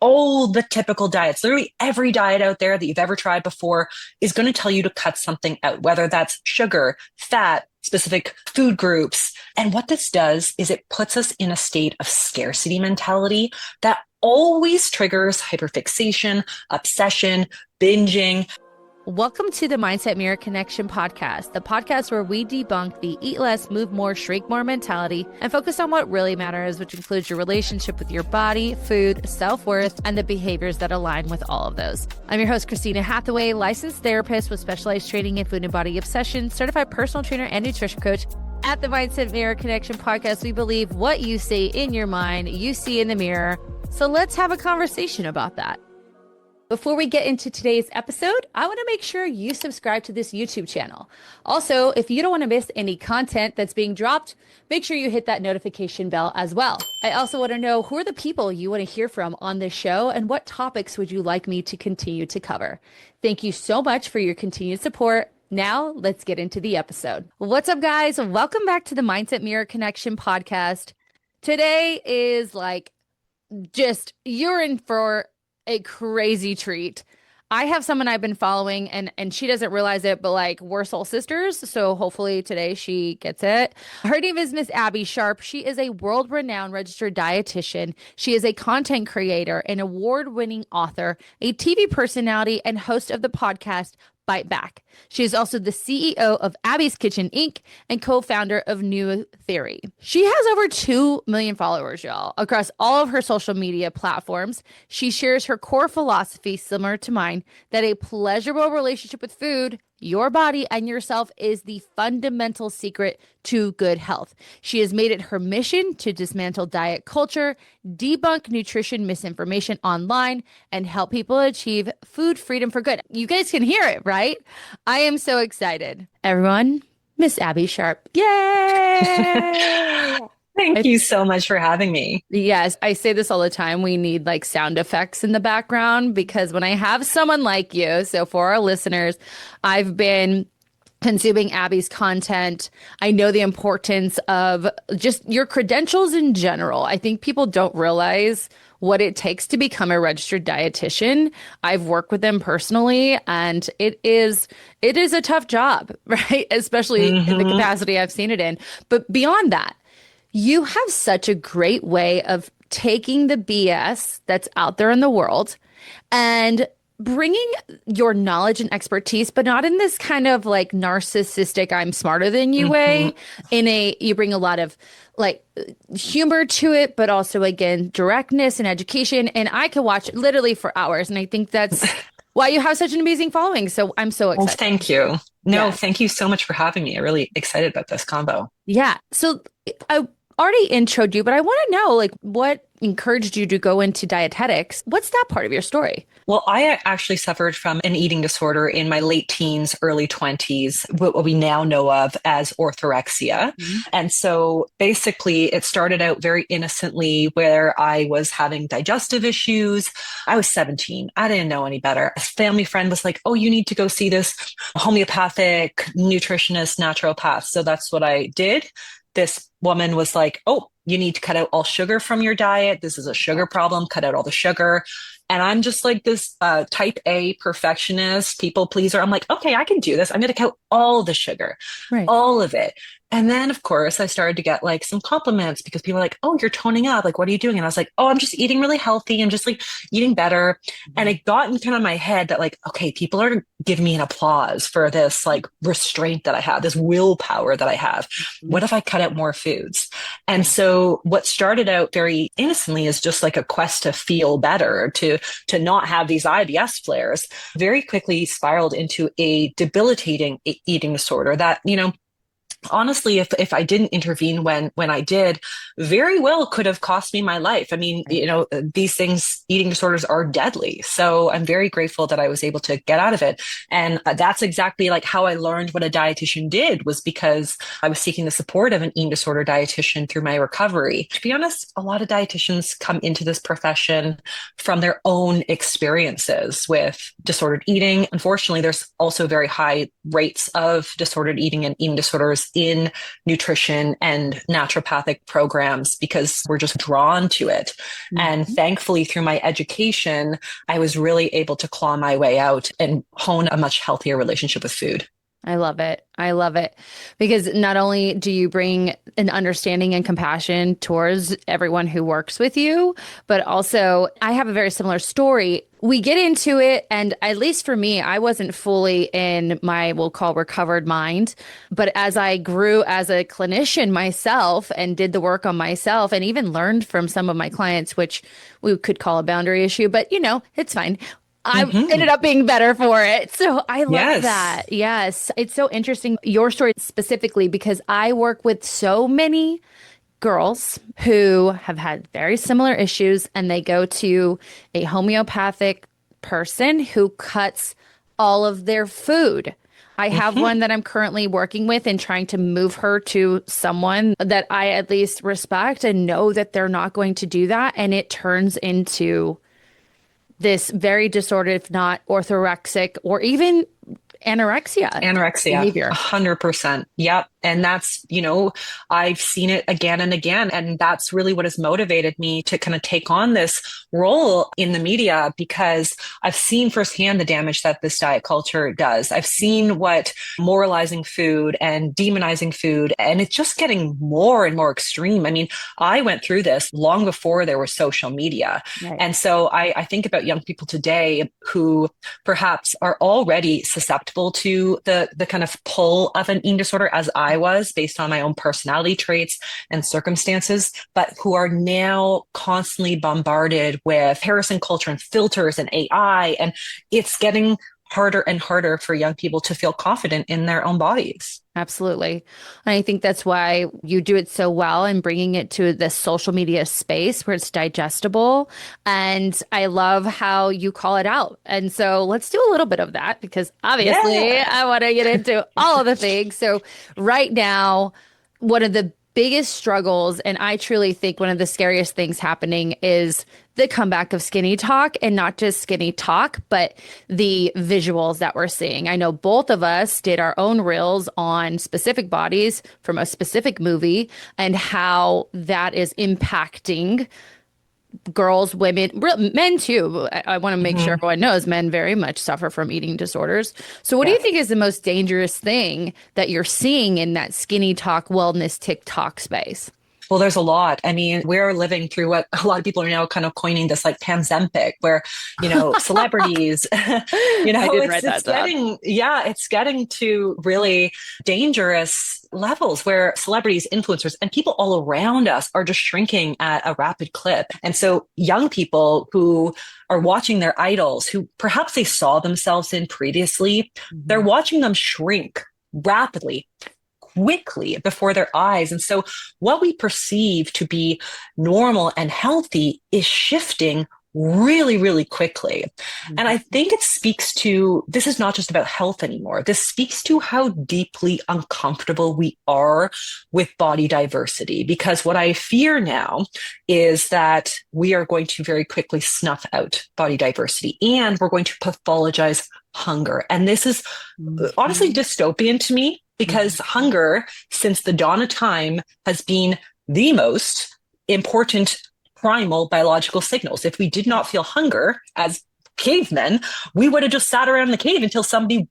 all the typical diets. Literally every diet out there that you've ever tried before is going to tell you to cut something out, whether that's sugar, fat, specific food groups. And what this does is it puts us in a state of scarcity mentality that always triggers hyperfixation, obsession, binging. Welcome to the Mindset Mirror Connection podcast, the podcast where we debunk the eat less, move more, shrink more mentality and focus on what really matters, which includes your relationship with your body, food, self-worth, and the behaviors that align with all of those. I'm your host, Christina Hathaway, licensed therapist with specialized training in food and body obsession, certified personal trainer and nutrition coach. At the Mindset Mirror Connection podcast, we believe what you say in your mind, you see in the mirror. So let's have a conversation about that. Before we get into today's episode, I want to make sure you subscribe to this YouTube channel. Also, if you don't want to miss any content that's being dropped, make sure you hit that notification bell as well. I also want to know who are the people you want to hear from on this show and what topics would you like me to continue to cover. Thank you so much for your continued support. Now, let's get into the episode. What's up, guys? Welcome back to the Mindset Mirror Connection podcast. Today is you're in for a crazy treat. I have someone I've been following and she doesn't realize it, but we're soul sisters. So hopefully today she gets it. Her name is Miss Abbey Sharp. She is a world-renowned registered dietitian. She is a content creator, an award-winning author, a TV personality, and host of the podcast Bite Back. She is also the CEO of Abby's Kitchen Inc. and co-founder of New Theory. She has over 2 million followers, y'all, across all of her social media platforms. She shares her core philosophy, similar to mine, that a pleasurable relationship with food, your body, and yourself is the fundamental secret to good health. She has made it her mission to dismantle diet culture, debunk nutrition misinformation online, and help people achieve food freedom for good. You guys can hear it, right? I am so excited. Everyone, Miss Abbey Sharp. Yay! Thank you so much for having me. Yes, I say this all the time. We need sound effects in the background because when I have someone like you, so for our listeners, I've been consuming Abby's content. I know the importance of just your credentials in general. I think people don't realize what it takes to become a registered dietitian. I've worked with them personally, and it is a tough job, right? Especially in the capacity I've seen it in. But beyond that, you have such a great way of taking the BS that's out there in the world and bringing your knowledge and expertise, but not in this kind of narcissistic, I'm smarter than you way. You bring a lot of humor to it, but also again, directness and education. And I could watch literally for hours. And I think that's why you have such an amazing following. So I'm so excited. Well, thank you. Thank you so much for having me. I'm really excited about this combo. Yeah. So I already introed you, but I want to know what encouraged you to go into dietetics. What's that part of your story? Well, I actually suffered from an eating disorder in my late teens, early 20s, what we now know of as orthorexia. And so basically it started out very innocently where I was having digestive issues. I was 17. I didn't know any better. A family friend was like, oh, you need to go see this homeopathic nutritionist, naturopath. So that's what I did. This woman was like, oh, you need to cut out all sugar from your diet. This is a sugar problem. Cut out all the sugar. And I'm just this type A perfectionist, people pleaser. I'm like, okay, I can do this. I'm going to cut all the sugar, all of it. And then, of course, I started to get some compliments because people are like, oh, you're toning up. What are you doing? And I was like, oh, I'm just eating really healthy. I'm just eating better. And it got in kind of my head that okay, people are giving me an applause for this restraint that I have, this willpower that I have. What if I cut out more foods? And so what started out very innocently is just a quest to feel better, to not have these IBS flares, very quickly spiraled into a debilitating eating disorder that, honestly, if I didn't intervene when I did, very well could have cost me my life. I mean, these things, eating disorders are deadly. So I'm very grateful that I was able to get out of it. And that's exactly how I learned what a dietitian did, was because I was seeking the support of an eating disorder dietitian through my recovery. To be honest, a lot of dietitians come into this profession from their own experiences with disordered eating. Unfortunately, there's also very high rates of disordered eating and eating disorders interest in nutrition and naturopathic programs because we're just drawn to it. And thankfully, through my education, I was really able to claw my way out and hone a much healthier relationship with food. I love it. I love it because not only do you bring an understanding and compassion towards everyone who works with you, but also I have a very similar story. We get into it, and at least for me, I wasn't fully in my, we'll call recovered mind. But as I grew as a clinician myself and did the work on myself and even learned from some of my clients, which we could call a boundary issue, but it's fine. I ended up being better for it. So I love that. Yes. It's so interesting, your story specifically, because I work with so many girls who have had very similar issues and they go to a homeopathic person who cuts all of their food. I have one that I'm currently working with and trying to move her to someone that I at least respect and know that they're not going to do that. And it turns into this very disordered, if not orthorexic or even anorexia behavior. 100%. Yep. And that's, I've seen it again and again. And that's really what has motivated me to kind of take on this role in the media, because I've seen firsthand the damage that this diet culture does. I've seen what moralizing food and demonizing food, and it's just getting more and more extreme. I mean, I went through this long before there was social media. Right. And so I think about young people today who perhaps are already susceptible to the kind of pull of an eating disorder, as I was, based on my own personality traits and circumstances, but who are now constantly bombarded with comparison culture and filters and AI. And it's getting harder and harder for young people to feel confident in their own bodies. Absolutely. And I think that's why you do it so well in bringing it to the social media space where it's digestible. And I love how you call it out. And so let's do a little bit of that, because obviously I want to get into all of the things. So right now, one of the biggest struggles, and I truly think one of the scariest things happening, is the comeback of SkinnyTok, and not just SkinnyTok, but the visuals that we're seeing. I know both of us did our own reels on specific bodies from a specific movie and how that is impacting girls, women, men too. I want to make sure everyone knows men very much suffer from eating disorders. So what do you think is the most dangerous thing that you're seeing in that SkinnyTok wellness TikTok space? Well, there's a lot. I mean, we're living through what a lot of people are now kind of coining this like panzempic, where, celebrities, it's getting to really dangerous levels where celebrities, influencers, and people all around us are just shrinking at a rapid clip. And so young people who are watching their idols, who perhaps they saw themselves in previously, they're watching them shrink rapidly, quickly before their eyes. And so what we perceive to be normal and healthy is shifting really, really quickly. And I think it speaks to, this is not just about health anymore. This speaks to how deeply uncomfortable we are with body diversity, because what I fear now is that we are going to very quickly snuff out body diversity, and we're going to pathologize hunger. And this is honestly dystopian to me, because hunger, since the dawn of time, has been the most important primal biological signals. If we did not feel hunger as cavemen, we would have just sat around in the cave until something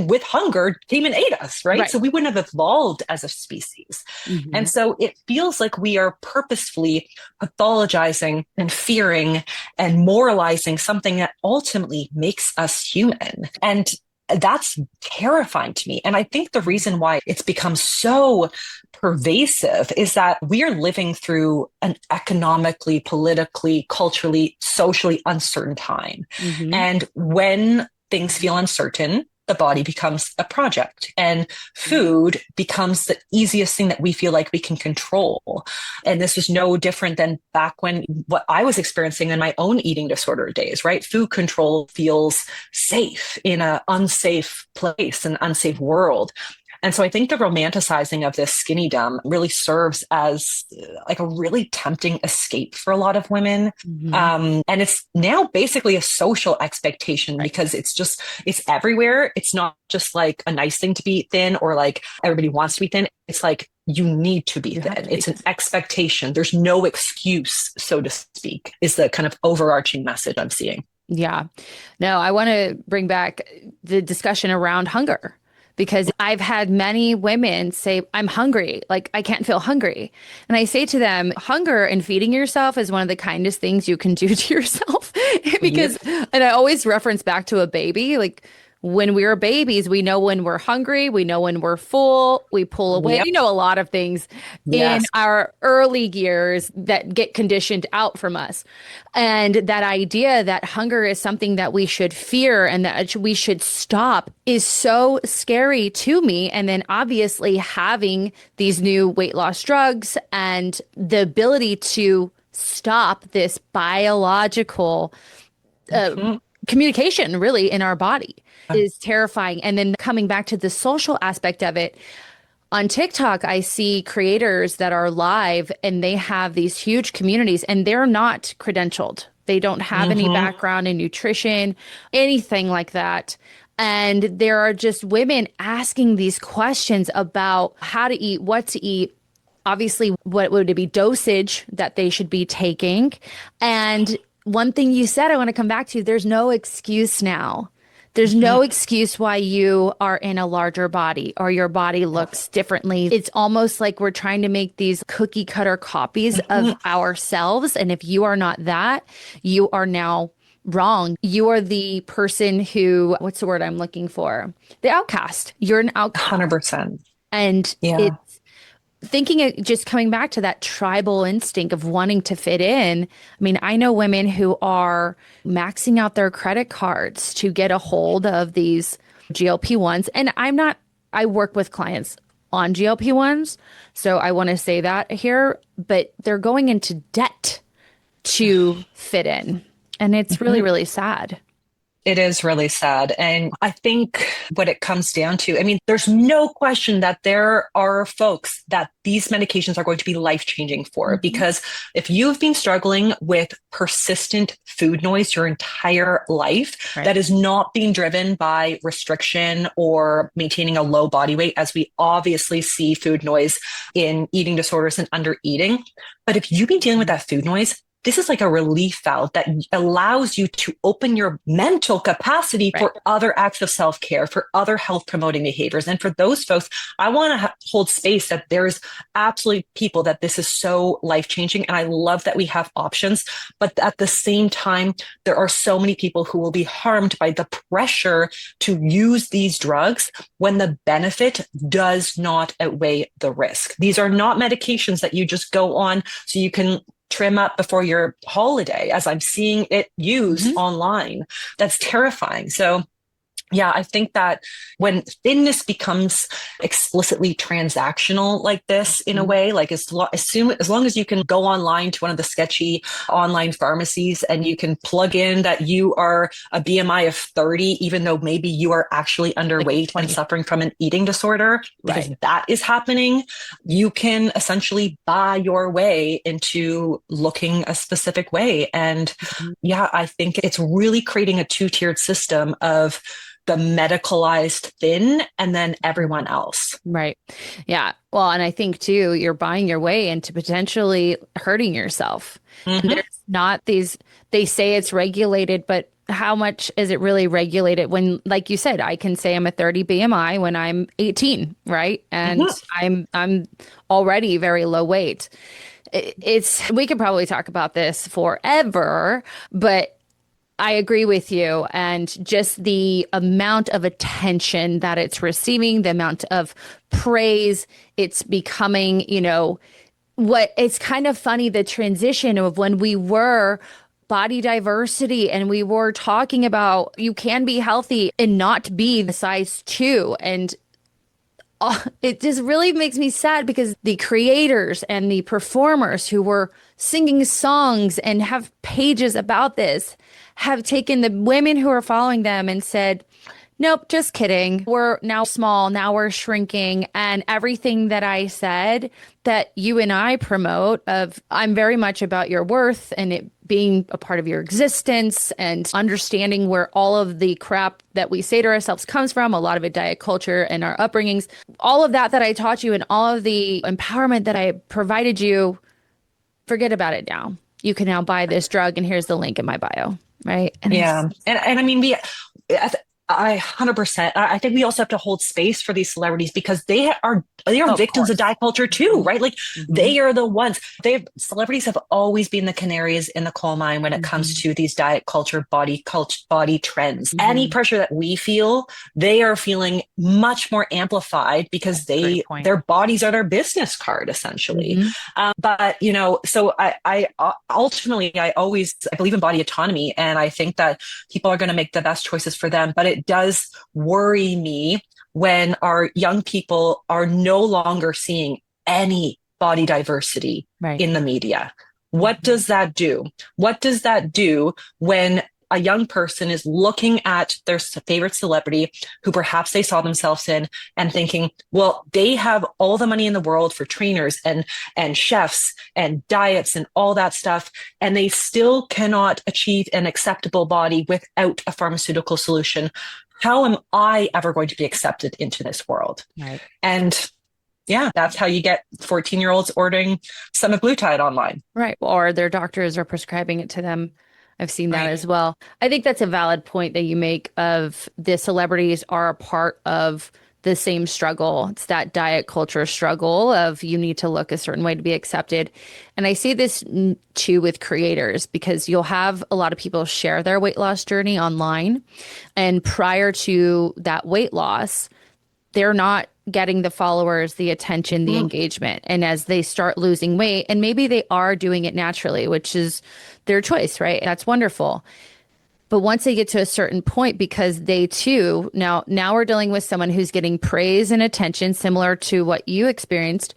with hunger came and ate us, right? So we wouldn't have evolved as a species. And so it feels like we are purposefully pathologizing and fearing and moralizing something that ultimately makes us human. And that's terrifying to me. And I think the reason why it's become so pervasive is that we are living through an economically, politically, culturally, socially uncertain time. And when things feel uncertain, the body becomes a project, and food becomes the easiest thing that we feel like we can control. And this is no different than back when what I was experiencing in my own eating disorder days, right? Food control feels safe in an unsafe place, an unsafe world. And so I think the romanticizing of this skinnydom really serves as like a really tempting escape for a lot of women. And it's now basically a social expectation because it's everywhere. It's not just like a nice thing to be thin or like everybody wants to be thin. It's like you need to be thin. It's an expectation. There's no excuse, so to speak, is the kind of overarching message I'm seeing. Yeah. No, I want to bring back the discussion around hunger because I've had many women say, I'm hungry, like I can't feel hungry. And I say to them, hunger and feeding yourself is one of the kindest things you can do to yourself. Because, and I always reference back to a baby, like when we're babies, we know when we're hungry, we know when we're full, we pull away. We know a lot of things in our early years that get conditioned out from us. And that idea that hunger is something that we should fear and that we should stop is so scary to me. And then obviously having these new weight loss drugs and the ability to stop this biological communication really in our body is terrifying. And then coming back to the social aspect of it, on TikTok, I see creators that are live and they have these huge communities and they're not credentialed. They don't have any background in nutrition, anything like that. And there are just women asking these questions about how to eat, what to eat, obviously what would it be dosage that they should be taking. And one thing you said I want to come back to, there's no excuse now. There's no excuse why you are in a larger body or your body looks differently. It's almost like we're trying to make these cookie cutter copies of ourselves. And if you are not that, you are now wrong. You are the person who, what's the word I'm looking for? The outcast. You're an outcast. 100%. And it's thinking it, just coming back to that tribal instinct of wanting to fit in. I mean, I know women who are maxing out their credit cards to get a hold of these GLP-1s. And I work with clients on GLP-1s. So I want to say that here, but they're going into debt to fit in. And it's really, really sad. It is really sad. And I think what it comes down to, I mean, there's no question that there are folks that these medications are going to be life-changing for, because if you've been struggling with persistent food noise your entire life, that is not being driven by restriction or maintaining a low body weight, as we obviously see food noise in eating disorders and under eating. But if you've been dealing with that food noise, this is like a relief valve that allows you to open your mental capacity for other acts of self-care, for other health promoting behaviors. And for those folks, I want to hold space that there's absolutely people that this is so life-changing. And I love that we have options. But at the same time, there are so many people who will be harmed by the pressure to use these drugs when the benefit does not outweigh the risk. These are not medications that you just go on so you can trim up before your holiday, as I'm seeing it used online. That's terrifying. So yeah, I think that when thinness becomes explicitly transactional like this in a way, like as long as you can go online to one of the sketchy online pharmacies and you can plug in that you are a BMI of 30, even though maybe you are actually underweight and suffering from an eating disorder, because that is happening, you can essentially buy your way into looking a specific way. And yeah, I think it's really creating a two-tiered system of the medicalized thin and then everyone else. Right. Yeah. Well, and I think too, you're buying your way into potentially hurting yourself. And there's not these, they say it's regulated, but how much is it really regulated when, like you said, I can say I'm a 30 BMI when I'm 18, right? And I'm already very low weight. We could probably talk about this forever, but I agree with you. And just the amount of attention that it's receiving, the amount of praise it's becoming, it's kind of funny, the transition of when we were body diversity and we were talking about you can be healthy and not be the size 2. And it just really makes me sad because the creators and the performers who were singing songs and have pages about this have taken the women who are following them and said, Nope, just kidding. We're now small, now we're shrinking. And everything that I said that you and I promote of I'm very much about your worth and it being a part of your existence and understanding where all of the crap that we say to ourselves comes from, a lot of it diet culture and our upbringings, all of that I taught you and all of the empowerment that I provided you, forget about it now. You can now buy this drug and here's the link in my bio. Right. And Yeah. And I mean, I 100%. I think we also have to hold space for these celebrities because they are victims of diet culture too, right? Like they are the ones. Celebrities have always been the canaries in the coal mine when it comes to these diet culture, body trends. Any pressure that we feel, they are feeling much more amplified because their bodies are their business card essentially. But so I ultimately I believe in body autonomy, and I think that people are going to make the best choices for them. But it does worry me when our young people are no longer seeing any body diversity in the media. What does that do? What does that do when a young person is looking at their favorite celebrity who perhaps they saw themselves in and thinking, well, they have all the money in the world for trainers and chefs and diets and all that stuff, and they still cannot achieve an acceptable body without a pharmaceutical solution. How am I ever going to be accepted into this world? Right. And yeah, that's how you get 14-year-olds ordering semaglutide online. Right. Or their doctors are prescribing it to them. I've seen that as well. I think that's a valid point that you make of the celebrities are a part of the same struggle. It's that diet culture struggle of you need to look a certain way to be accepted. And I see this too with creators because you'll have a lot of people share their weight loss journey online. And prior to that weight loss, they're not getting the followers, the attention, the engagement. And as they start losing weight, and maybe they are doing it naturally, which is their choice, right? That's wonderful. But once they get to a certain point, because they too, now we're dealing with someone who's getting praise and attention similar to what you experienced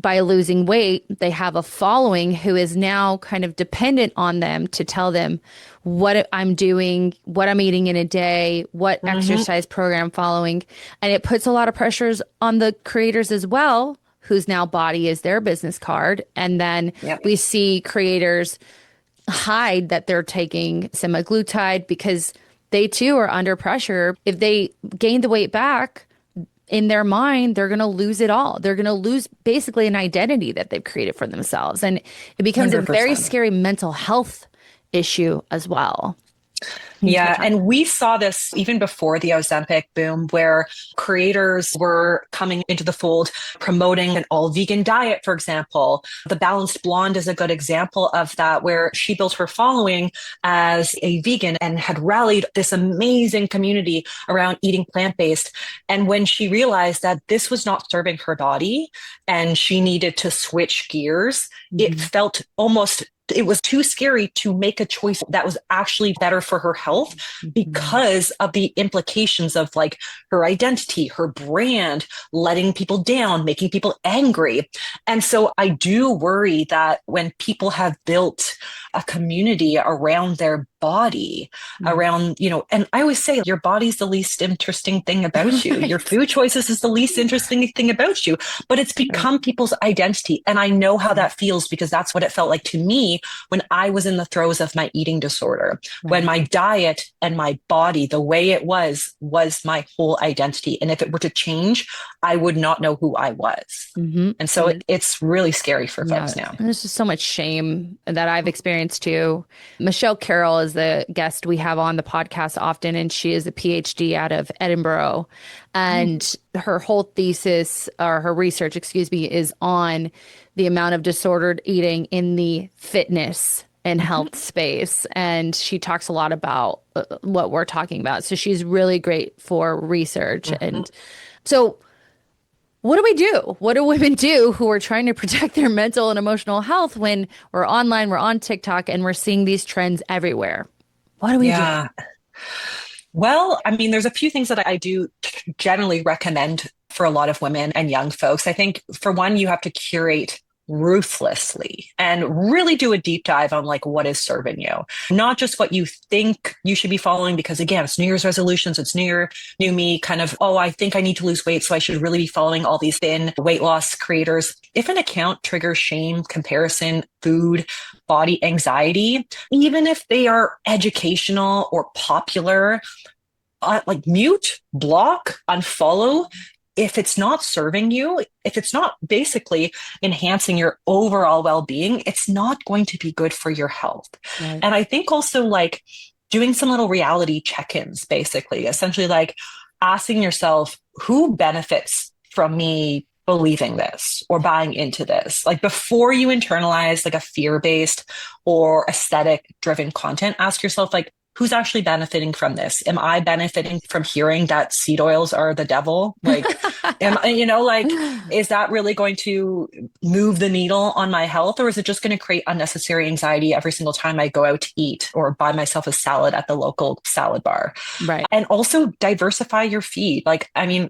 by losing weight, they have a following who is now kind of dependent on them to tell them what I'm doing, what I'm eating in a day, what exercise program I'm following. And it puts a lot of pressures on the creators as well, whose now body is their business card. And then we see creators hide that they're taking semaglutide because they too are under pressure. If they gain the weight back, in their mind, they're going to lose it all. They're going to lose basically an identity that they've created for themselves. And it becomes 100%. A very scary mental health issue as well. Yeah. And we saw this even before the Ozempic boom, where creators were coming into the fold, promoting an all vegan diet, for example. The Balanced Blonde is a good example of that, where she built her following as a vegan and had rallied this amazing community around eating plant-based. And when she realized that this was not serving her body and she needed to switch gears, it felt it was too scary to make a choice that was actually better for her health because of the implications of like her identity, her brand, letting people down, making people angry. And so I do worry that when people have built a community around their body, around, and I always say your body's the least interesting thing about you. Your food choices is the least interesting thing about you, but it's become people's identity. And I know how that feels because that's what it felt like to me when I was in the throes of my eating disorder, when my diet and my body, the way it was my whole identity. And if it were to change, I would not know who I was. And so it's really scary for folks now. There's just so much shame that I've experienced too. Michelle Carroll is the guest we have on the podcast often, and she is a PhD out of Edinburgh. And her whole thesis, or her research, is on the amount of disordered eating in the fitness and health space. And she talks a lot about what we're talking about. So she's really great for research. And so what do we do? What do women do who are trying to protect their mental and emotional health when we're online, we're on TikTok, and we're seeing these trends everywhere? What do we do? Well, I mean, there's a few things that I do generally recommend for a lot of women and young folks. I think for one, you have to curate ruthlessly and really do a deep dive on like what is serving you, not just what you think you should be following, because again, it's New Year's resolutions, it's new year, new me kind of, oh, I think I need to lose weight, so I should really be following all these thin weight loss creators. If an account triggers shame, comparison, food, body anxiety, even if they are educational or popular, like mute, block, unfollow. If it's not serving you, if it's not basically enhancing your overall well-being, it's not going to be good for your health. Right. And I think also like doing some little reality check-ins, basically, essentially like asking yourself, who benefits from me believing this or buying into this? Like before you internalize like a fear-based or aesthetic-driven content, ask yourself like, who's actually benefiting from this? Am I benefiting from hearing that seed oils are the devil? Like, is that really going to move the needle on my health? Or is it just going to create unnecessary anxiety every single time I go out to eat or buy myself a salad at the local salad bar? Right. And also diversify your feed. Like, I mean,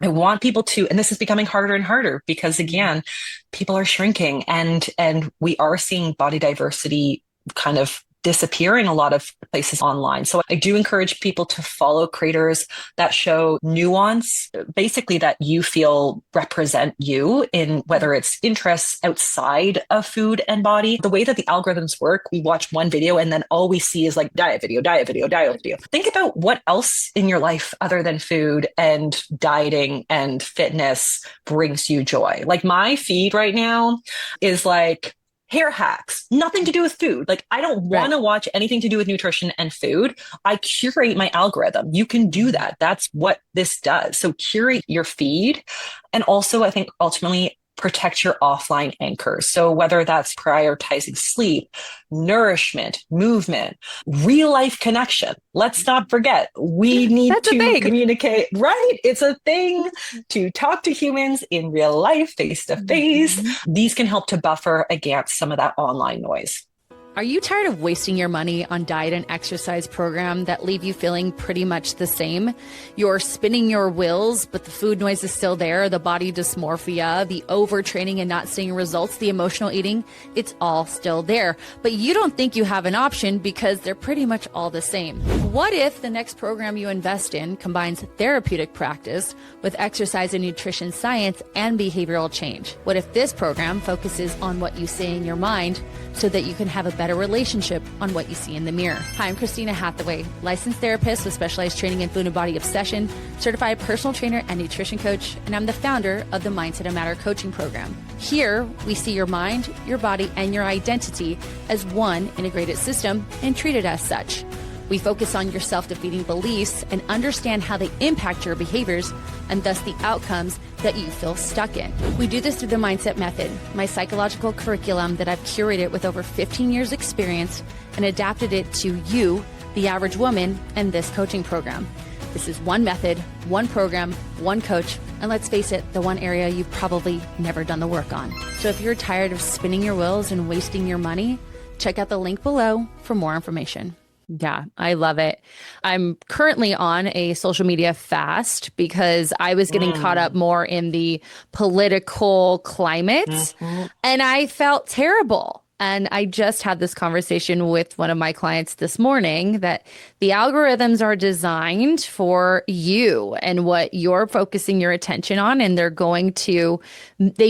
I want people to, and this is becoming harder and harder because again, people are shrinking and we are seeing body diversity kind of disappear in a lot of places online. So I do encourage people to follow creators that show nuance, basically that you feel represent you in whether it's interests outside of food and body. The way that the algorithms work, we watch one video and then all we see is like diet video, diet video, diet video. Think about what else in your life other than food and dieting and fitness brings you joy. Like my feed right now is like hair hacks, nothing to do with food. Like I don't want to watch anything to do with nutrition and food. I curate my algorithm. You can do that. That's what this does. So curate your feed. And also I think ultimately protect your offline anchors. So whether that's prioritizing sleep, nourishment, movement, real life connection. Let's not forget, we need to communicate, right? It's a thing to talk to humans in real life, face to face. These can help to buffer against some of that online noise. Are you tired of wasting your money on diet and exercise program that leave you feeling pretty much the same? You're spinning your wheels, but the food noise is still there, the body dysmorphia, the overtraining and not seeing results, the emotional eating, it's all still there. But you don't think you have an option because they're pretty much all the same. What if the next program you invest in combines therapeutic practice with exercise and nutrition science and behavioral change? What if this program focuses on what you say in your mind so that you can have a better relationship on what you see in the mirror? Hi, I'm Christina Hathaway, licensed therapist with specialized training in food and body obsession, certified personal trainer and nutrition coach, and I'm the founder of the Mindset of Matter coaching program. Here, we see your mind, your body, and your identity as one integrated system and treat it as such. We focus on your self-defeating beliefs and understand how they impact your behaviors and thus the outcomes that you feel stuck in. We do this through the Mindset Method, my psychological curriculum that I've curated with over 15 years experience and adapted it to you, the average woman, and this coaching program. This is one method, one program, one coach, and let's face it, the one area you've probably never done the work on. So if you're tired of spinning your wheels and wasting your money, check out the link below for more information. Yeah, I love it. I'm currently on a social media fast because I was getting caught up more in the political climate and I felt terrible. And I just had this conversation with one of my clients this morning that the algorithms are designed for you and what you're focusing your attention on. And they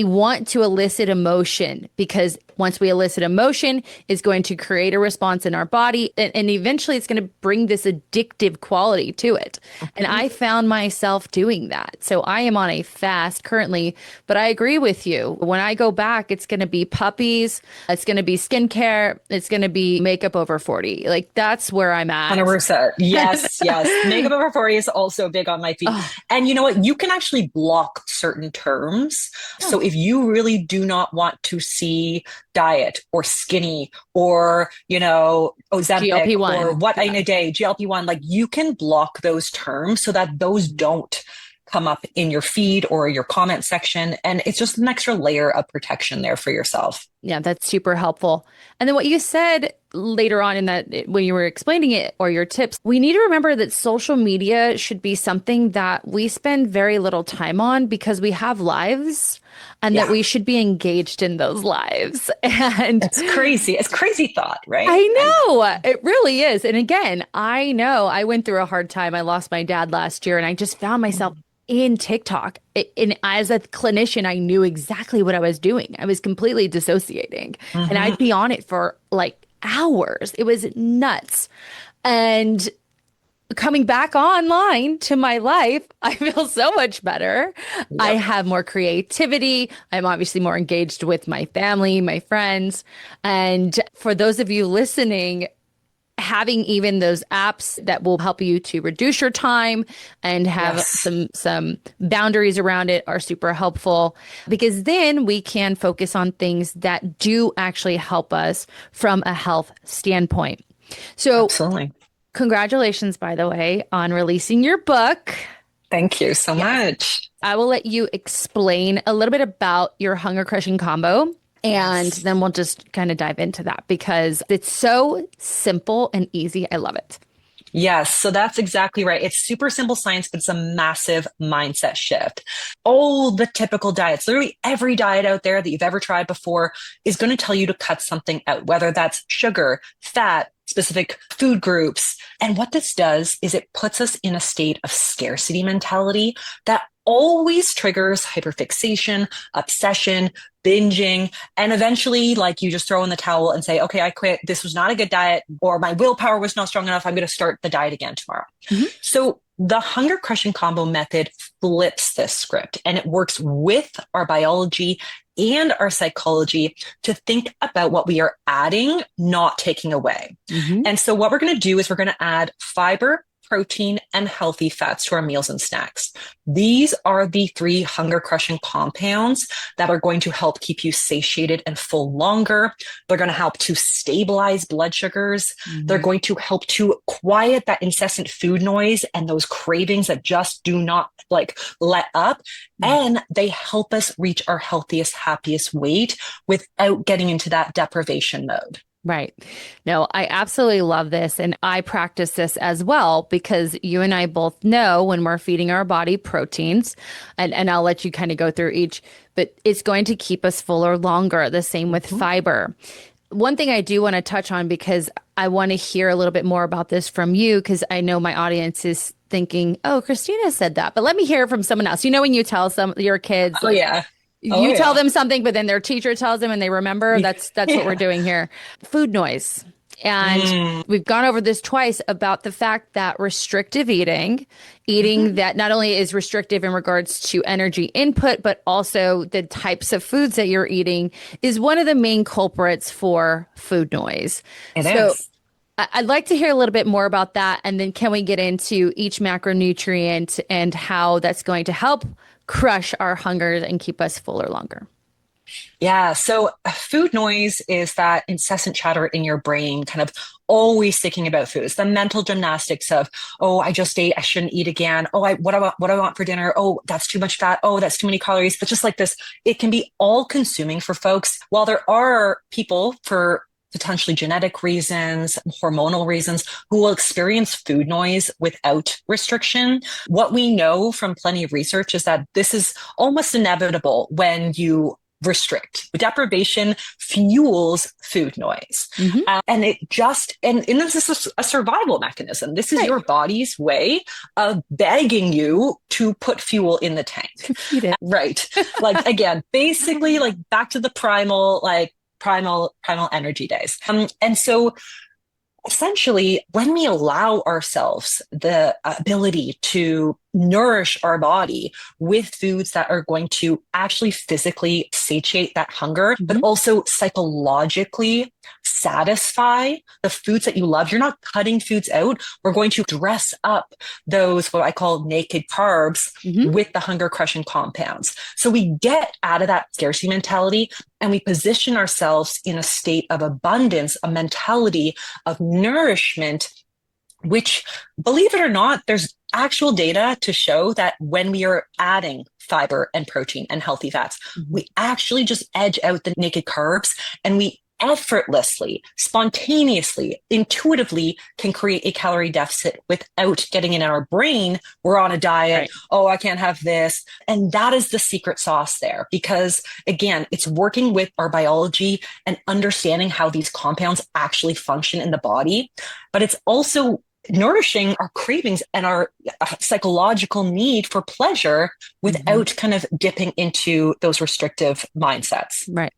want to elicit emotion because once we elicit emotion, it's going to create a response in our body. And eventually it's going to bring this addictive quality to it. And I found myself doing that. So I am on a fast currently, but I agree with you. When I go back, it's going to be puppies. It's going to be skincare. It's going to be makeup over 40. Like that's where I'm at. 100%. Yes, yes. Makeup over 40 is also big on my feed. And you know what? You can actually block certain terms. So if you really do not want to see diet or skinny or, Ozempic GLP-1 or what in a day, GLP-1, like you can block those terms so that those don't come up in your feed or your comment section. And it's just an extra layer of protection there for yourself. Yeah, that's super helpful. And then what you said later on in that, when you were explaining it or your tips, we need to remember that social media should be something that we spend very little time on because we have lives and that Yeah. we should be engaged in those lives. And It's crazy. It's crazy thought, right? I know it really is. And again, I know I went through a hard time. I lost my dad last year and I just found myself in TikTok. And as a clinician, I knew exactly what I was doing. I was completely dissociating and Mm-hmm. I'd be on it for like hours. It was nuts. And coming back online to my life, I feel so much better. I Yep. have more creativity. I'm obviously more engaged with my family, my friends. And for those of you listening, having even those apps that will help you to reduce your time and have Yes. some boundaries around it are super helpful because then we can focus on things that do actually help us from a health standpoint. So Absolutely. congratulations, by the way, on releasing your book. Thank you so Yes. much. I will let you explain a little bit about your hunger crushing combo. And Yes. then we'll just kind of dive into that because it's so simple and easy. I love it. Yes, so that's exactly right. It's super simple science, but it's a massive mindset shift. All the typical diets, literally every diet out there that you've ever tried before is going to tell you to cut something out, whether that's sugar, fat, specific food groups. And what this does is it puts us in a state of scarcity mentality that always triggers hyperfixation, obsession, binging, and eventually, like, you just throw in the towel and say, okay, I quit. This was not a good diet, or my willpower was not strong enough. I'm going to start the diet again tomorrow. Mhm. So the hunger crushing combo method flips this script and it works with our biology and our psychology to think about what we are adding, not taking away. Mhm. And so what we're going to do is we're going to add fiber, protein, and healthy fats to our meals and snacks. These are the three hunger crushing compounds that are going to help keep you satiated and full longer. They're going to help to stabilize blood sugars. They're going to help to quiet that incessant food noise and those cravings that just do not like let up. And they help us reach our healthiest, happiest weight without getting into that deprivation mode. Right. No, I absolutely love this. And I practice this as well because you and I both know when we're feeding our body proteins, and I'll let you kind of go through each, but it's going to keep us fuller longer. The same with fiber. One thing I do want to touch on because I want to hear a little bit more about this from you because I know my audience is thinking, oh, Christina said that, but let me hear it from someone else. You know, when you tell some your kids, Oh, like, yeah. Oh, you tell yeah. them something, but then their teacher tells them and they remember. That's what we're Yeah. doing here. Food noise. And Mm. we've gone over this twice about the fact that restrictive eating that not only is restrictive in regards to energy input, but also the types of foods that you're eating is one of the main culprits for food noise. It So is. I'd like to hear a little bit more about that. And then can we get into each macronutrient and how that's going to help crush our hunger and keep us fuller longer? Yeah. So food noise is that incessant chatter in your brain, kind of always thinking about food. It's the mental gymnastics of, oh, I just ate, I shouldn't eat again. Oh, what I want for dinner. Oh, that's too much fat. Oh, that's too many calories. But just like this, it can be all consuming for folks. While there are people for potentially genetic reasons, hormonal reasons, who will experience food noise without restriction. What we know from plenty of research is that this is almost inevitable when you restrict. Deprivation fuels food noise. Hmm. And and this is a survival mechanism. This is Right. your body's way of begging you to put fuel in the tank. Eat it. Right. Like, again, basically, like, back to the primal energy days. And so essentially, when we allow ourselves the ability to nourish our body with foods that are going to actually physically satiate that hunger, but Mhm. also psychologically satisfy the foods that you love. You're not cutting foods out. We're going to dress up those, what I call naked carbs, Mhm. with the hunger crushing compounds. So we get out of that scarcity mentality and we position ourselves in a state of abundance, a mentality of nourishment which, believe it or not, there's actual data to show that when we are adding fiber and protein and healthy fats, we actually just edge out the naked carbs, and we effortlessly, spontaneously, intuitively can create a calorie deficit without getting in our brain. We're on a diet. Right. Oh, I can't have this. And that is the secret sauce there, because again, it's working with our biology and understanding how these compounds actually function in the body. But it's also nourishing our cravings and our psychological need for pleasure without kind of dipping into those restrictive mindsets. Right.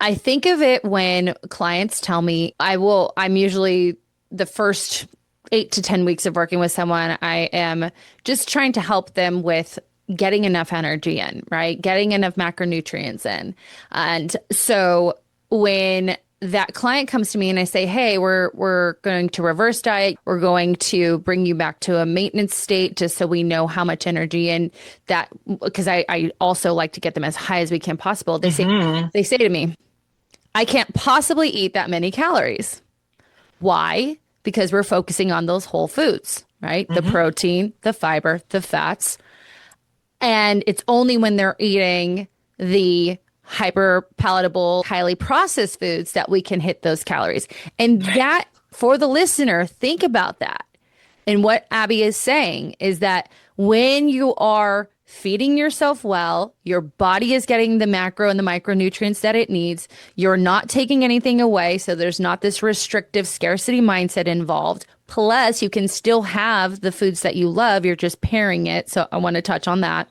I think of it when clients tell me, I'm usually the first 8 to 10 weeks of working with someone, I am just trying to help them with getting enough energy in, right? Getting enough macronutrients in. And so when that client comes to me and I say, hey, we're going to reverse diet. We're going to bring you back to a maintenance state just so we know how much energy, and that, because I also like to get them as high as we can possible. They say to me, I can't possibly eat that many calories. Why? Because we're focusing on those whole foods, right? The protein, the fiber, the fats. And it's only when they're eating the hyper palatable, highly processed foods that we can hit those calories. And that, for the listener, think about that. And what Abbey is saying is that when you are feeding yourself well, your body is getting the macro and the micronutrients that it needs. You're not taking anything away. So there's not this restrictive scarcity mindset involved. Plus, you can still have the foods that you love. You're just pairing it. So I want to touch on that.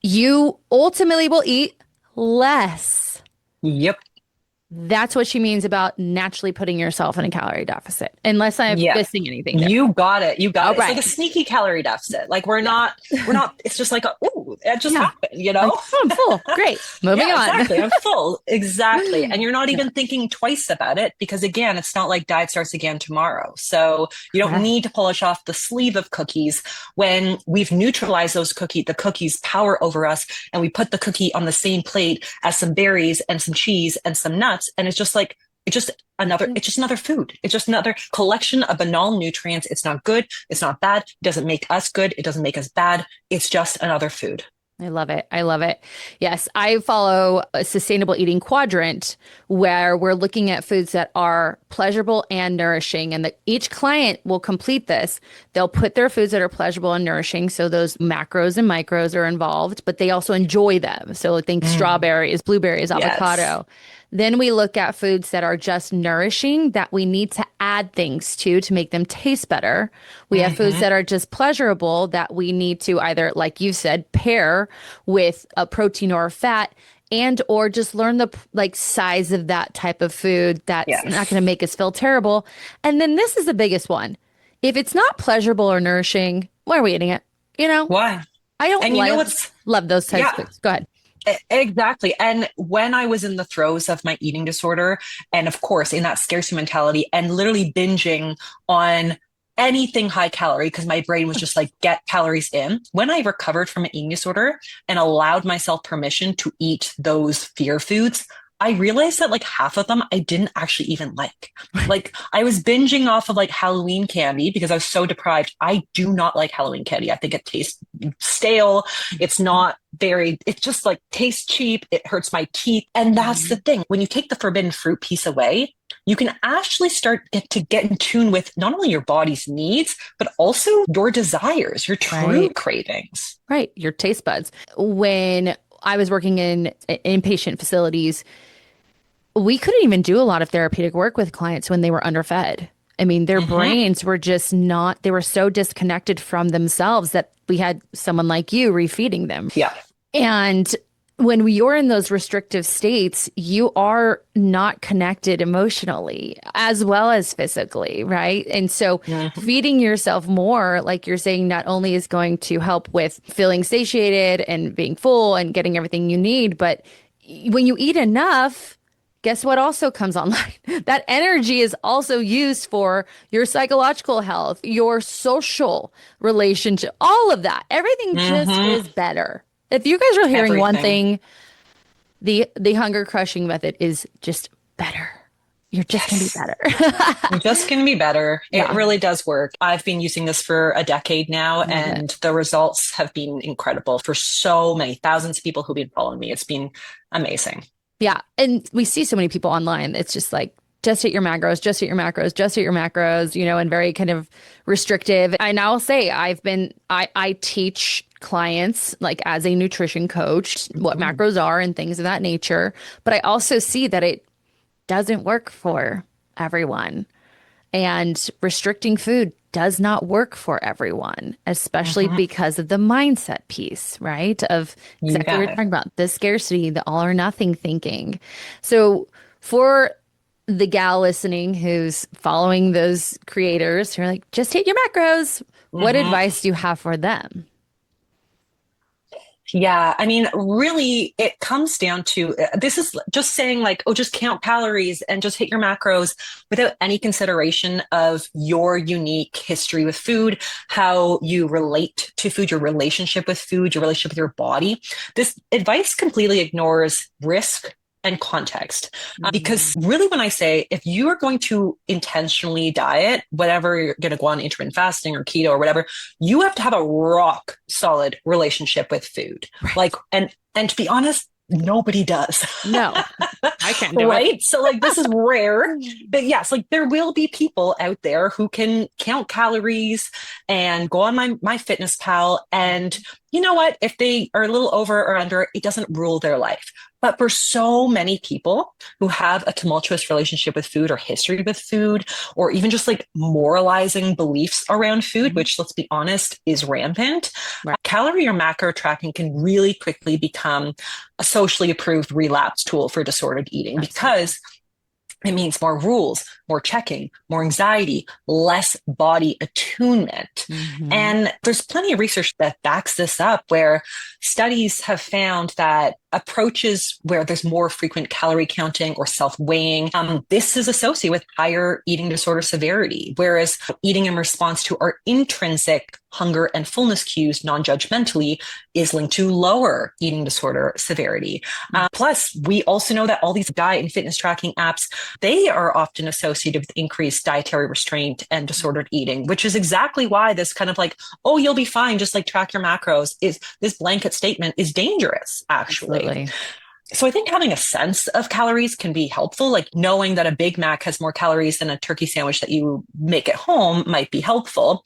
You ultimately will eat less. Yep. That's what she means about naturally putting yourself in a calorie deficit, unless I'm missing anything there. You got it. You got it. Right. It's like a sneaky calorie deficit. Like we're not, it's just like, oh, it just happened, you know? Like, oh, I'm full. Great. Moving on. Exactly. I'm full. Exactly. And you're not even thinking twice about it, because again, it's not like diet starts again tomorrow. So you don't need to polish off the sleeve of cookies when we've neutralized the cookies' power over us, and we put the cookie on the same plate as some berries and some cheese and some nuts. And it's just another food. It's just another collection of banal nutrients. It's not good. It's not bad. It doesn't make us good. It doesn't make us bad. It's just another food. I love it. I love it. Yes, I follow a sustainable eating quadrant where we're looking at foods that are pleasurable and nourishing. And each client will complete this. They'll put their foods that are pleasurable and nourishing. So those macros and micros are involved, but they also enjoy them. So think strawberries, blueberries, avocado. Yes. Then we look at foods that are just nourishing, that we need to add things to make them taste better. We have foods that are just pleasurable, that we need to either, like you said, pair with a protein or a fat, and or just learn the size of that type of food that's not going to make us feel terrible. And then this is the biggest one. If it's not pleasurable or nourishing, why are we eating it? You know? Why? I don't love those types of foods. Go ahead. Exactly. And when I was in the throes of my eating disorder, and of course in that scarcity mentality, and literally binging on anything high calorie, because my brain was just like, get calories in. When I recovered from an eating disorder and allowed myself permission to eat those fear foods, I realized that like half of them I didn't actually even like. Like I was binging off of like Halloween candy because I was so deprived. I do not like Halloween candy. I think it tastes stale. It's not it just like tastes cheap. It hurts my teeth. And that's the thing. When you take the forbidden fruit piece away, you can actually start to get in tune with not only your body's needs, but also your desires, your true cravings. Right. Your taste buds. When I was working in inpatient facilities, we couldn't even do a lot of therapeutic work with clients when they were underfed. I mean, their brains were just they were so disconnected from themselves that we had someone like you refeeding them. Yeah. And when you're in those restrictive states, you are not connected emotionally as well as physically, right? And so feeding yourself more, like you're saying, not only is going to help with feeling satiated and being full and getting everything you need, but when you eat enough, guess what also comes online? That energy is also used for your psychological health, your social relationship, all of that. Everything just is better. If you guys are hearing one thing, the hunger crushing method is just better. you're just going to be better. Just going to be better. It Yeah. really does work. I've been using this for a decade now, Love and it. the results have been incredible for so many thousands of people who've been following me. It's been amazing. Yeah. And we see so many people online. It's just like, just hit your macros, just hit your macros, just hit your macros, and very kind of restrictive. And I'll say I teach clients like as a nutrition coach what Mhm. macros are and things of that nature. But I also see that it doesn't work for everyone. And restricting food does not work for everyone, especially Mhm. because of the mindset piece, right? Of You exactly what got we're it. talking about, the scarcity, the all or nothing thinking. So for the gal listening who's following those creators who are like, just hit your macros, what Mhm. advice do you have for them? Yeah, I mean, really, it comes down to this is just saying, like, oh, just count calories and just hit your macros without any consideration of your unique history with food, how you relate to food, your relationship with food, your relationship with your body. This advice completely ignores risk and context. Because Mhm. really, when I say if you are going to intentionally diet, whatever you're going to go on intermittent fasting or keto or whatever, you have to have a rock solid relationship with food. Like, Right. and to be honest, nobody does. No, I can't do it. Right? So like this is rare. But yes, like there will be people out there who can count calories and go on my fitness pal, and you know what? If they are a little over or under, it doesn't rule their life. But for so many people who have a tumultuous relationship with food or history with food, or even just like moralizing beliefs around food, Mhm. which let's be honest is rampant, Right. calorie or macro tracking can really quickly become a socially approved relapse tool for disordered eating Absolutely. because it means more rules, more checking, more anxiety, less body attunement. Hmm. And there's plenty of research that backs this up where studies have found that approaches where there's more frequent calorie counting or self-weighing, this is associated with higher eating disorder severity, whereas eating in response to our intrinsic hunger and fullness cues non-judgmentally is linked to lower eating disorder severity. Plus, we also know that all these diet and fitness tracking apps, they are often associated with increased dietary restraint and disordered eating, which is exactly why this kind of like, oh, you'll be fine, just like track your macros, is this blanket statement is dangerous, actually. Absolutely. So I think having a sense of calories can be helpful. Like knowing that a Big Mac has more calories than a turkey sandwich that you make at home might be helpful.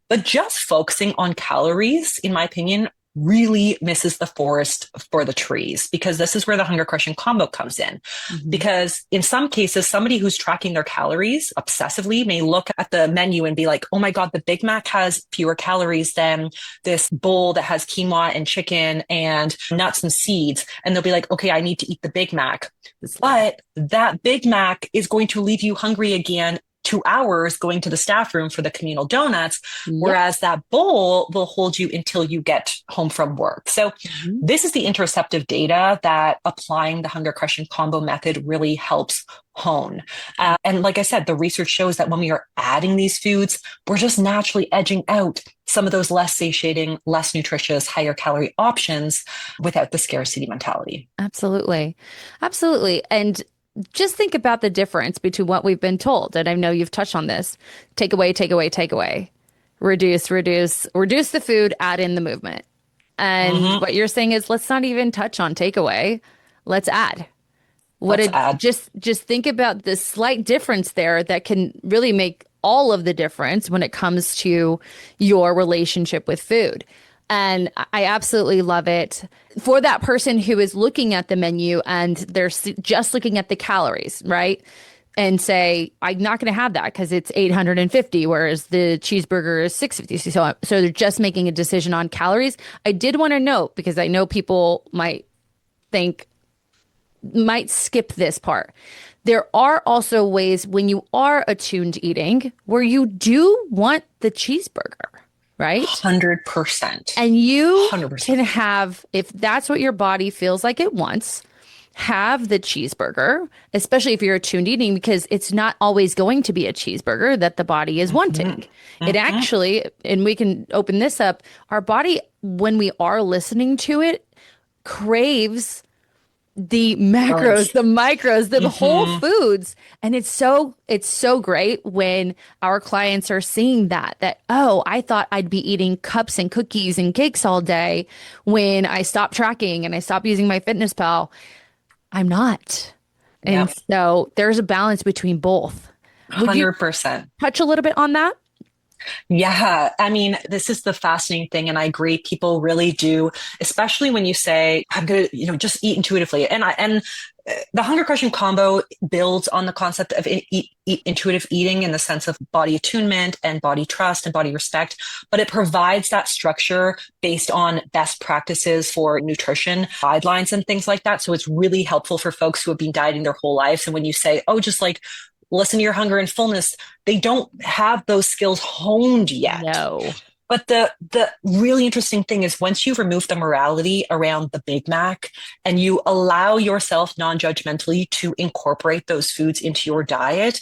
But just focusing on calories, in my opinion, really misses the forest for the trees because this is where the hunger crushing combo comes in. Hmm. Because in some cases, somebody who's tracking their calories obsessively may look at the menu and be like, oh my God, the Big Mac has fewer calories than this bowl that has quinoa and chicken and nuts and seeds. And they'll be like, okay, I need to eat the Big Mac. But that Big Mac is going to leave you hungry again 2 hours going to the staff room for the communal donuts, Yep. whereas that bowl will hold you until you get home from work. So Mhm. this is the interceptive data that applying the hunger crushing combo method really helps hone. And like I said, the research shows that when we are adding these foods, we're just naturally edging out some of those less satiating, less nutritious, higher calorie options without the scarcity mentality. Absolutely. Absolutely. And just think about the difference between what we've been told. And I know you've touched on this. Take away, take away, take away. Reduce, reduce, reduce the food, add in the movement. And Mm-hmm. what you're saying is let's not even touch on takeaway. Let's add. What Let's a add. just think about the slight difference there that can really make all of the difference when it comes to your relationship with food. And I absolutely love it for that person who is looking at the menu and they're just looking at the calories, right? And say, I'm not going to have that because it's 850, whereas the cheeseburger is 650. So they're just making a decision on calories. I did want to note because I know people think, might skip this part. There are also ways when you are attuned eating where you do want the cheeseburger, right? 100%. And you can 100%. have, if that's what your body feels like it wants, have the cheeseburger, especially if you're attuned eating, because it's not always going to be a cheeseburger that the body is Mm-hmm. wanting. It Mm-hmm. actually, and we can open this up, our body, when we are listening to it, craves the macros, the micros, the whole Mm-hmm. foods. And it's so great when our clients are seeing that, oh, I thought I'd be eating cups and cookies and cakes all day when I stopped tracking and I stopped using my fitness pal. I'm not. And Yep. so there's a balance between both. Would you 100%. touch a little bit on that? Yeah, I mean, this is the fascinating thing, and I agree. People really do, especially when you say, "I'm gonna, just eat intuitively." And the hunger crushing combo builds on the concept of intuitive eating in the sense of body attunement and body trust and body respect, but it provides that structure based on best practices for nutrition guidelines and things like that. So it's really helpful for folks who have been dieting their whole lives. And when you say, "Oh, just like listen to your hunger and fullness," they don't have those skills honed yet. No. But the really interesting thing is once you remove the morality around the Big Mac and you allow yourself non-judgmentally to incorporate those foods into your diet,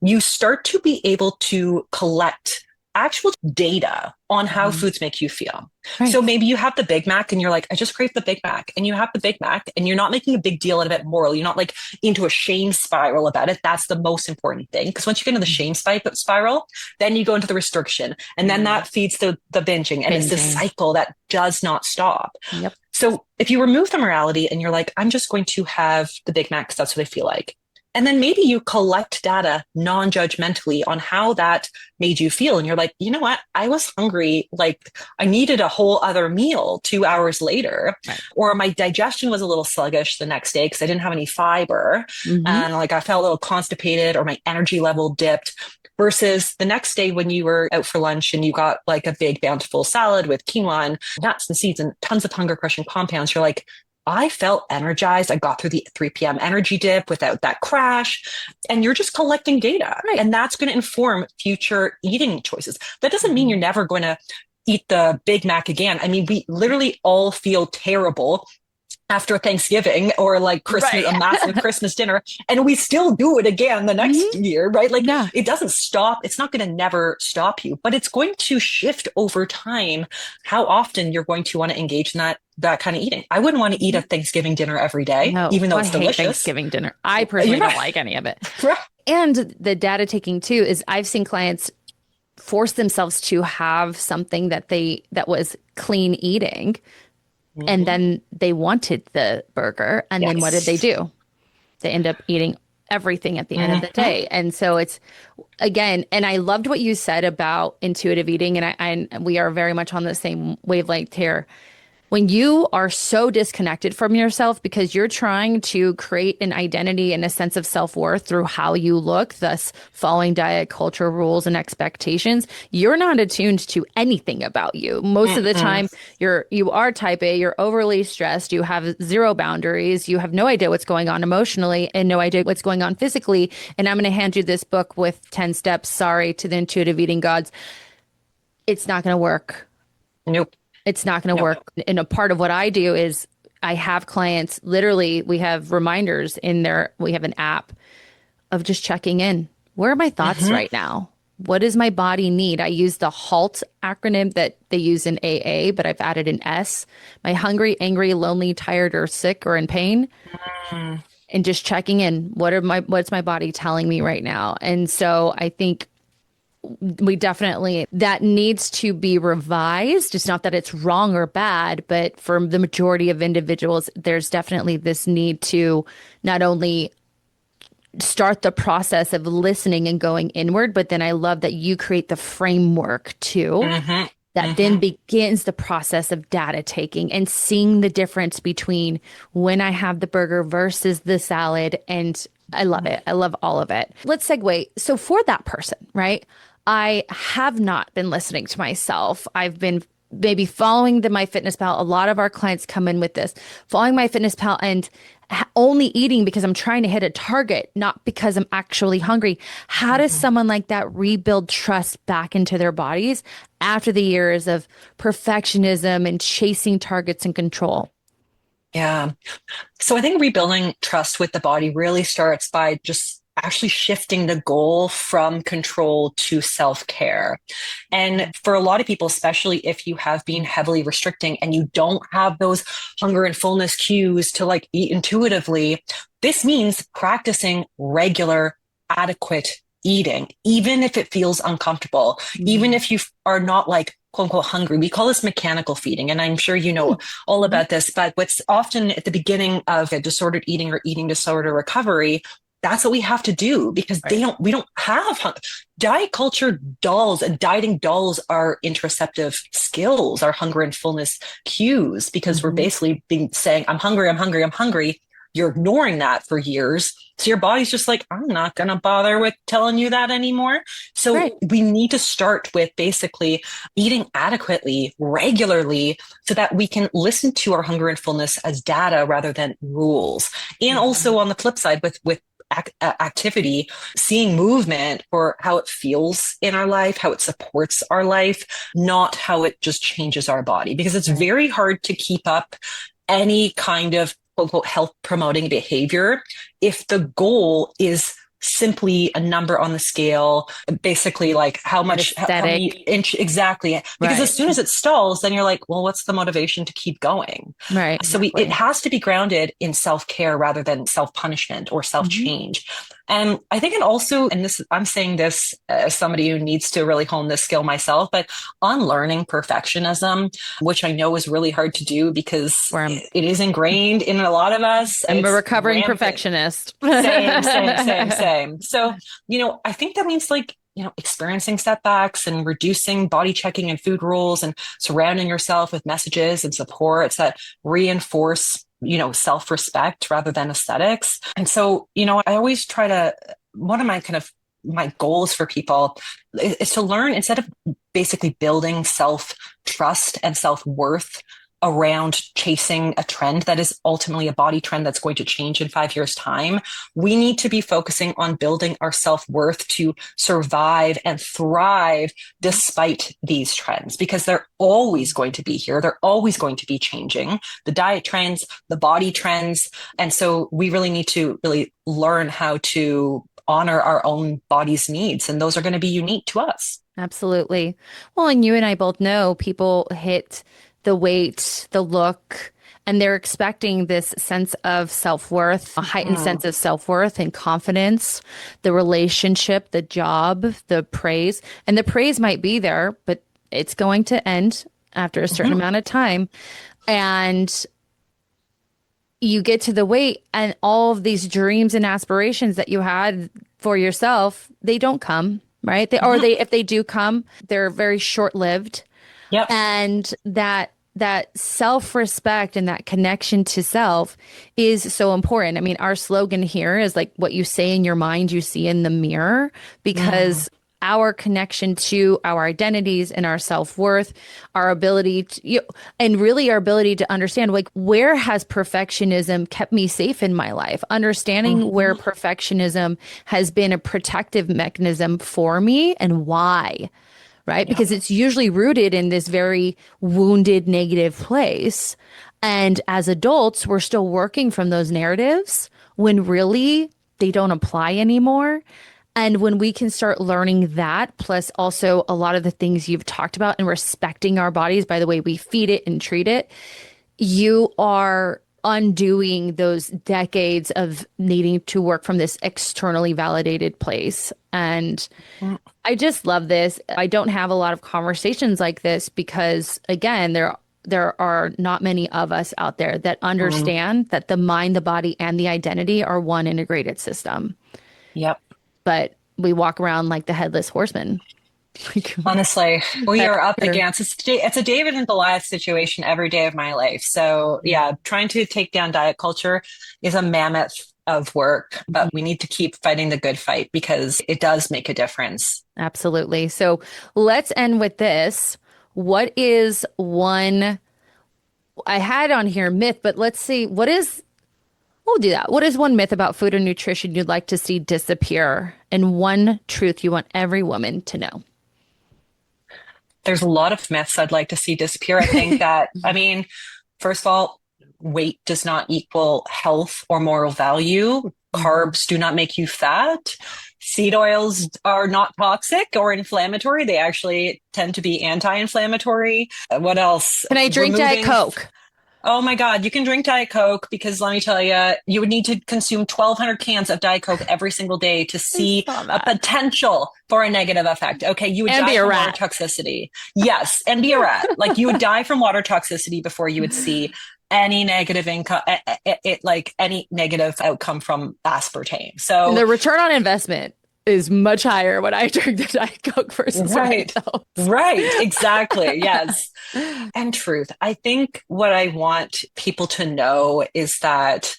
you start to be able to collect actual data on how foods make you feel. Right. So maybe you have the Big Mac and you're like, I just crave the Big Mac, and you have the Big Mac and you're not making a big deal out of it morally. You're not like into a shame spiral about it. That's the most important thing. Because once you get into the shame spiral, then you go into the restriction, and then that feeds the binging. And it's this cycle that does not stop. Yep. So if you remove the morality and you're like, I'm just going to have the Big Mac because that's what I feel like. And then maybe you collect data non-judgmentally on how that made you feel. And you're like, you know what? I was hungry. Like I needed a whole other meal 2 hours later, right. Or my digestion was a little sluggish the next day because I didn't have any fiber. And like I felt a little constipated, or my energy level dipped, versus the next day when you were out for lunch and you got like a big bountiful salad with quinoa and nuts and seeds and tons of hunger crushing compounds. You're like, I felt energized. I got through the 3 p.m. energy dip without that crash. And you're just collecting data. Right. And that's going to inform future eating choices. That doesn't mean you're never going to eat the Big Mac again. I mean, we literally all feel terrible after Thanksgiving or like Christmas, right. a massive Christmas dinner, and we still do it again the next year, right? Like it doesn't stop. It's not going to never stop you, but it's going to shift over time how often you're going to want to engage in that kind of eating. I wouldn't want to eat a Thanksgiving dinner every day, even though it's delicious. Thanksgiving dinner. I personally don't like any of it. Right. And the data taking too is I've seen clients force themselves to have something that was clean eating. And then they wanted the burger. And then what did they do? They end up eating everything at the end of the day. And so it's, again, and I loved what you said about intuitive eating. And we are very much on the same wavelength here. When you are so disconnected from yourself because you're trying to create an identity and a sense of self-worth through how you look, thus following diet culture rules and expectations, you're not attuned to anything about you. Most of the time, you are type A, you're overly stressed, you have zero boundaries, you have no idea what's going on emotionally and no idea what's going on physically. And I'm going to hand you this book with 10 steps, sorry, to the intuitive eating gods. It's not going to work. Nope. It's not going to work. And a part of what I do is I have clients, literally, we have reminders in there. We have an app of just checking in. Where are my thoughts right now? What does my body need? I use the HALT acronym that they use in AA, but I've added an S. My hungry, angry, lonely, tired, or sick, or in pain. And just checking in. What's my body telling me right now? And so I think we definitely, that needs to be revised. It's not that it's wrong or bad, but for the majority of individuals, there's definitely this need to not only start the process of listening and going inward, but then I love that you create the framework too, that then begins the process of data taking and seeing the difference between when I have the burger versus the salad. And I love it. I love all of it. Let's segue. So for that person, right? I have not been listening to myself. I've been maybe following the MyFitnessPal. A lot of our clients come in with this, following MyFitnessPal and only eating because I'm trying to hit a target, not because I'm actually hungry. How does someone like that rebuild trust back into their bodies after the years of perfectionism and chasing targets and control? Yeah. So I think rebuilding trust with the body really starts by just actually shifting the goal from control to self-care. And for a lot of people, especially if you have been heavily restricting and you don't have those hunger and fullness cues to like eat intuitively, this means practicing regular, adequate eating, even if it feels uncomfortable, even if you are not like quote unquote hungry. We call this mechanical feeding. And I'm sure you know all about this, but what's often at the beginning of a disordered eating or eating disorder recovery, that's what we have to do because we don't have diet culture dulls and dieting dulls our interoceptive skills, our hunger and fullness cues, because we're basically being saying, I'm hungry, I'm hungry, I'm hungry. You're ignoring that for years. So your body's just like, I'm not going to bother with telling you that anymore. So we need to start with basically eating adequately, regularly, so that we can listen to our hunger and fullness as data rather than rules. And also on the flip side with activity, seeing movement for how it feels in our life, how it supports our life, not how it just changes our body, because it's very hard to keep up any kind of quote unquote health promoting behavior if the goal is simply a number on the scale, basically like how many inch exactly. Because as soon as it stalls, then you're like, well, what's the motivation to keep going? Right. So it has to be grounded in self-care rather than self-punishment or self-change. And I think it also, and this, I'm saying this as somebody who needs to really hone this skill myself, but unlearning perfectionism, which I know is really hard to do because it is ingrained in a lot of us. I'm a recovering perfectionist. Same. So, I think that means like, experiencing setbacks and reducing body checking and food rules and surrounding yourself with messages and supports that reinforce, self-respect rather than aesthetics. And so, I always try to, one of my goals for people is to learn, instead of basically building self-trust and self-worth around chasing a trend that is ultimately a body trend that's going to change in 5 years' time, we need to be focusing on building our self-worth to survive and thrive despite these trends, because they're always going to be here. They're always going to be changing, the diet trends, the body trends. And so we really need to really learn how to honor our own body's needs. And those are going to be unique to us. Absolutely. Well, and you and I both know people hit the weight, the look, and they're expecting this sense of self-worth, a heightened sense of self-worth and confidence, the relationship, the job, the praise. And the praise might be there, but it's going to end after a certain amount of time. And you get to the weight and all of these dreams and aspirations that you had for yourself, they don't come, right? If they do come, they're very short-lived. Yep. And that self-respect and that connection to self is so important. I mean, our slogan here is like, what you say in your mind, you see in the mirror, because our connection to our identities and our self-worth, our ability to, and really our ability to understand, like, where has perfectionism kept me safe in my life? Understanding where perfectionism has been a protective mechanism for me and why. Right? Yeah. Because it's usually rooted in this very wounded, negative place. And as adults, we're still working from those narratives when really they don't apply anymore. And when we can start learning that, plus also a lot of the things you've talked about and respecting our bodies by the way we feed it and treat it, you are undoing those decades of needing to work from this externally validated place. And I just love this. I don't have a lot of conversations like this because, again, there are not many of us out there that understand that the mind, the body, and the identity are one integrated system. Yep. But we walk around like the headless horseman. Honestly, we are up against it's a David and Goliath situation every day of my life. So yeah, trying to take down diet culture is a mammoth of work, but we need to keep fighting the good fight because it does make a difference. Absolutely. So let's end with this. What is one, I had on here myth, but let's see, we'll do that. What is one myth about food and nutrition you'd like to see disappear, and one truth you want every woman to know? There's a lot of myths I'd like to see disappear. I think that, first of all, weight does not equal health or moral value. Carbs do not make you fat. Seed oils are not toxic or inflammatory. They actually tend to be anti-inflammatory. What else? Can I drink Diet Coke? Oh my God, you can drink Diet Coke because let me tell you, you would need to consume 1,200 cans of Diet Coke every single day to see a potential for a negative effect. Okay, you would die from water toxicity. Yes, and be a rat. Like you would die from water toxicity before you would see any negative income, like any negative outcome from aspartame. So and the return on investment is much higher when I drink the Diet Coke versus right, exactly, yes. And truth, I think what I want people to know is that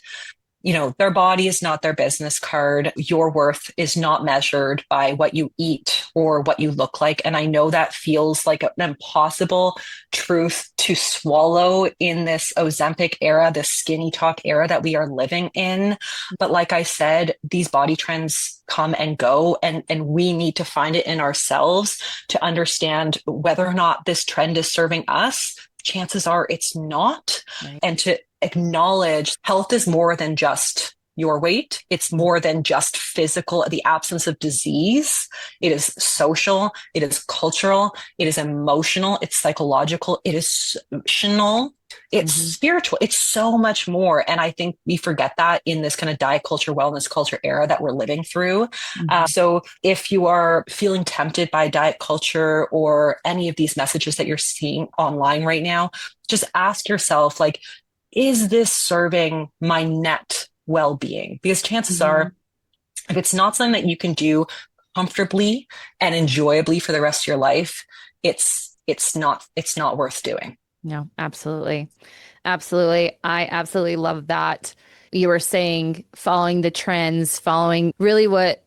their body is not their business card. Your worth is not measured by what you eat or what you look like. And I know that feels like an impossible truth to swallow in this Ozempic era, this SkinnyTok era that we are living in. But like I said, these body trends come and go, and we need to find it in ourselves to understand whether or not this trend is serving us. Chances are it's not. Right. And to acknowledge health is more than just your weight. It's more than just physical, the absence of disease. It is social. It is cultural. It is emotional. It's psychological. It is emotional. It's spiritual. It's so much more. And I think we forget that in this kind of diet culture, wellness culture era that we're living through. So if you are feeling tempted by diet culture or any of these messages that you're seeing online right now, just ask yourself, like, is this serving my net well-being? Because chances are, if it's not something that you can do comfortably and enjoyably for the rest of your life, it's not worth doing. No, absolutely. Absolutely. I absolutely love that. You were saying following the trends, following really what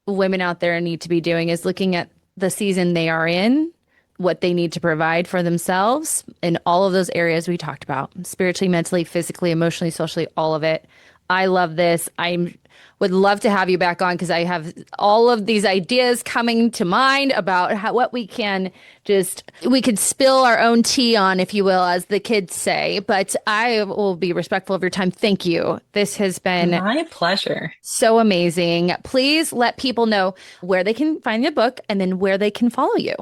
women out there need to be doing is looking at the season they are in, what they need to provide for themselves in all of those areas we talked about, spiritually, mentally, physically, emotionally, socially, all of it. I love this. I would love to have you back on because I have all of these ideas coming to mind about what we could spill our own tea on, if you will, as the kids say. But I will be respectful of your time. Thank you. This has been my pleasure. So amazing. Please let people know where they can find the book and then where they can follow you.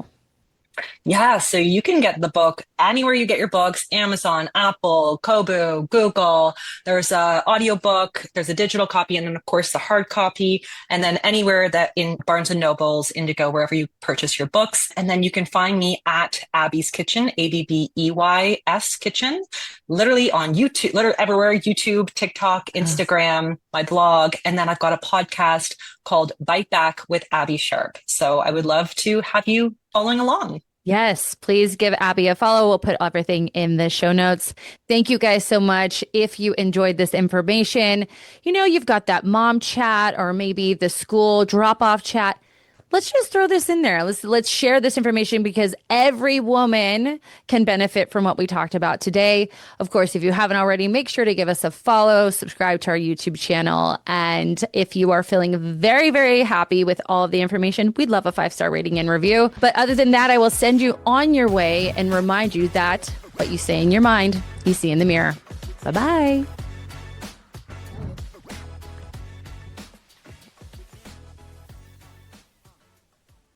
Yeah, so you can get the book anywhere you get your books, Amazon, Apple, Kobo, Google. There's an audiobook, there's a digital copy, and then, of course, the hard copy. And then anywhere that in Barnes & Nobles, Indigo, wherever you purchase your books. And then you can find me at Abbey's Kitchen, ABBEYS Kitchen, literally on YouTube, literally everywhere, YouTube, TikTok, Instagram, my blog. And then I've got a podcast called Bite Back with Abbey Sharp. So I would love to have you following along. Yes, please give Abbey a follow. We'll put everything in the show notes. Thank you guys so much. If you enjoyed this information, you've got that mom chat or maybe the school drop-off chat. Let's just throw this in there. Let's share this information because every woman can benefit from what we talked about today. Of course, if you haven't already, make sure to give us a follow, subscribe to our YouTube channel. And if you are feeling very, very happy with all of the information, we'd love a 5-star rating and review. But other than that, I will send you on your way and remind you that what you say in your mind, you see in the mirror. Bye-bye.